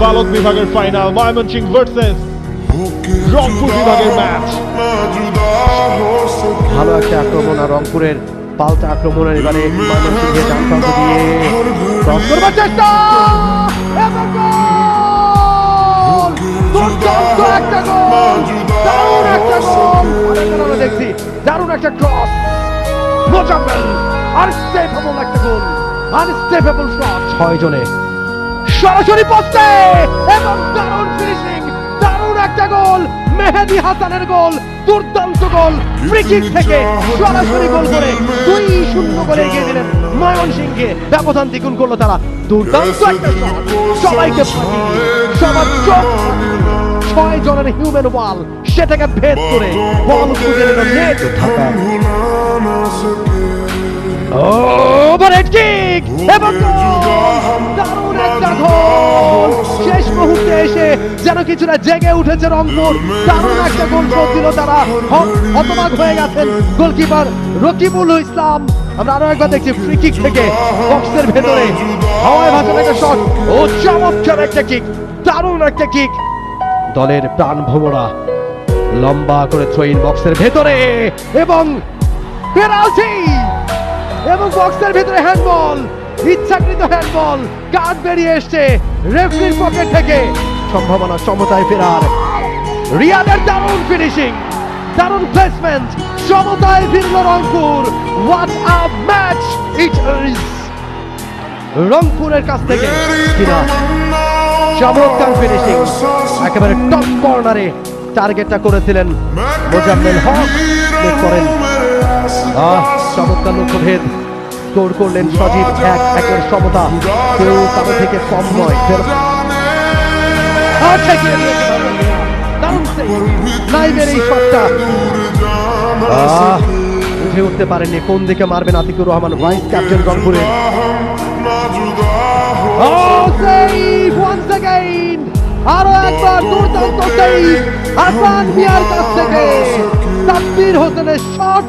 বালক বিভাগের final, Mymensingh versus Rangpur বিভাগের ম্যাচ। ভালো একটা আক্রমণ, আর রংপুরের পাল্টা আক্রমণের এবারে ময়মনসিংহে ডান প্রান্ত দিয়ে ক্রস করবার চেষ্টা এবং গোল! দুর্দান্ত একটা গোল, দারুণ একটা গোল আমরা দেখছি, দারুণ একটা ক্রস, মোজাম্মেল আনস্টেপেবল একটা গোল, আনস্টেপেবল শট, 6 জনে সরাসরি পোস্টে এবং দারুণ ফিনিশিং, দারুণ একটা গোল, মেহেদী হাসানের গোল, দুর্দান্ত গোল, ফ্রি কিক থেকে সরাসরি গোল করে 2-0 গোলে এগিয়ে দিলেন ময়মনসিংহকে, ব্যবধান দ্বিগুণ করলো তারা। দুর্দান্ত একটা শট, সবাইকে ফাটিয়ে দিয়ে, সবার চোখ 6 জনের হিউম্যান ওয়াল সেটাকে ভেদ করে বল খুঁজে নিল নেট ঢাকায়। ওভারহেড কিক এবং দারুণ একটা গোল, শেষ মুহূর্তে এসে যেন কিছুটা জেগে উঠেছে রংপুর, দারুণ একটা গোল শোধ দিল তারা, হতবাক হয়ে গেছেন গোলকিপার রকিবুল ইসলাম। আমরা আরো একবার দেখছি ফ্রি কিক থেকে বক্সের ভেতরে হাওয়ায় ভাসা একটা শট, ও চমৎকার একটা কিক, দারুণ একটা কিক, দলের প্রাণ ভোমরা লম্বা করে থ্রোইন বক্সের ভেতরে এবং পেনাল্টি, এবং বক্সের ভিতরে হ্যান্ডবল, ইচ্ছাকৃত হ্যান্ডবল, কার্ড বেরিয়ে এসছে রেফারির পকেট থেকে, সম্ভাবনা সমতায় ফেরার, রিয়াদের দারুণ ফিনিশিং, দারুণ প্লেসমেন্ট, সমতায় ফিরল Rangpur. What a match it is! রংপুরের কাছ থেকে কিনা চমৎকার ফিনিশিং, একেবারে টপ কর্নারে টার্গেটটা করেছিলেন মোজাম্মেল হক, মিস করেন। চমৎকার লক্ষ্যভেদ, স্কোর করলেন সজীব, 1-1 সমতা, কেউ কারো থেকে কম নয়। লাইভের এই শটটা উঠে উঠতে পারেননি, কোন দিকে মারবেন আতিকুর রহমান, ভাইস ক্যাপ্টেন রংপুরের। আরো একবার দুর্দান্ত সেভ হাসান মিয়ার কাছ থেকে, তানভীর হোসেনের শট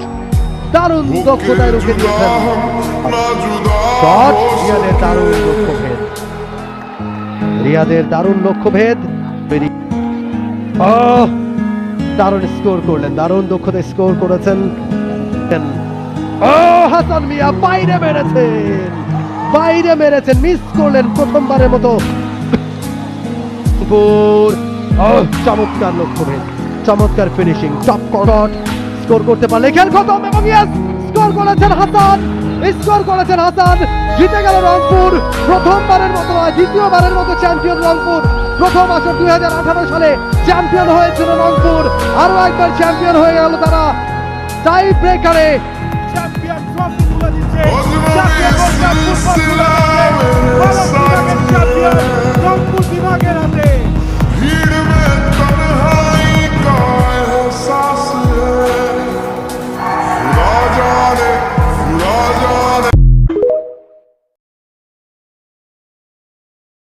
দারুণ দক্ষতায় রুখে দিয়েছেন। শট রিয়াদের দারুণ লক্ষ্যভেদ, রিয়াদের দারুণ লক্ষ্যভেদ, দারুণ স্কোর করলেন, দারুণ দক্ষতায় স্কোর করেছেন। হাসান মিয়া বাইরে মেরেছেন, মিস করলেন প্রথমবারের মতো। চমৎকার লক্ষ্যভেদ, চমৎকার ফিনিশিং, টপ শট, স্কোর করতে পারলে খেল খতম, এবং স্কোর করেছেন হাসান, জিতে গেল রংপুর, প্রথমবারের মতো নয়, দ্বিতীয়বারের মতো চ্যাম্পিয়ন রংপুর। প্রথম আসর 2018 সালে চ্যাম্পিয়ন হয়েছিল রংপুর, আরো একবার চ্যাম্পিয়ন হয়ে গেল তারা। টাই ব্রেকারে চ্যাম্পিয়ন ট্রফি তুলে দিচ্ছে, চ্যাম্পিয়ন